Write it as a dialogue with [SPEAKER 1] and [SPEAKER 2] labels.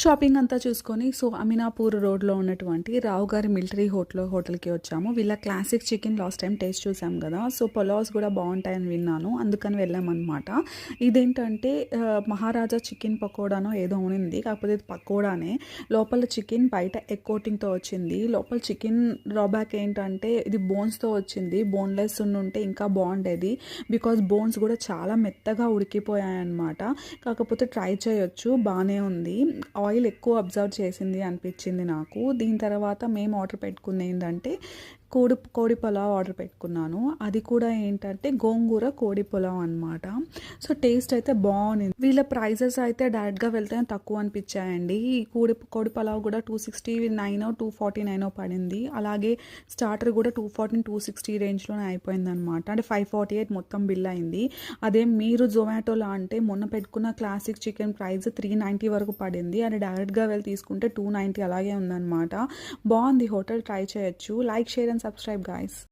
[SPEAKER 1] Shopping అంతా చూసుకొని అమినాపూర్ రోడ్లో ఉన్నటువంటి రావు గారి మిలిటరీ హోటల్కి వచ్చాము. వీళ్ళ classic chicken last time taste చూసాం కదా. పులావ్స్ కూడా బాగుంటాయని విన్నాను, అందుకని వెళ్ళామన్నమాట. ఇదేంటంటే మహారాజా చికెన్ పకోడానో ఏదో ఉంది, కాకపోతే ఇది పకోడానే. లోపల చికెన్, బయట ఎగ్ కోటింగ్తో వచ్చింది. లోపల చికెన్ డ్రాబ్యాక్ ఏంటంటే ఇది బోన్స్తో వచ్చింది. బోన్లెస్ ఉంటే ఇంకా బాగుండేది, బికాజ్ బోన్స్ కూడా చాలా మెత్తగా ఉడికిపోయాయి అన్నమాట. కాకపోతే ట్రై చేయొచ్చు, బాగానే ఉంది. ఆయిల్ ఎక్కువ అబ్జర్వ్ చేసింది అనిపించింది నాకు. దీని తర్వాత మేము ఆర్డర్ పెట్టుకుంది ఏంటంటే కోడి పులావ్ ఆర్డర్ పెట్టుకున్నాను. అది కూడా ఏంటంటే గోంగూర కోడి పులావ్ అనమాట. టేస్ట్ అయితే బాగుంది. వీళ్ళ ప్రైజెస్ అయితే డైరెక్ట్గా వెళ్తే తక్కువ అనిపించాయండి. ఈ కోడి పులావ్ కూడా 269 249 పడింది. అలాగే స్టార్టర్ కూడా 240 260 రేంజ్లోనే అయిపోయింది అనమాట. అంటే 548 మొత్తం బిల్ అయింది. అదే మీరు జొమాటోలో అంటే మొన్న పెట్టుకున్న క్లాసిక్ చికెన్ ప్రైస్ 390 వరకు పడింది. అది డైరెక్ట్గా వెళ్ళి తీసుకుంటే 290 అలాగే ఉందన్నమాట. బాగుంది హోటల్, ట్రై చేయొచ్చు. Like, share and subscribe guys.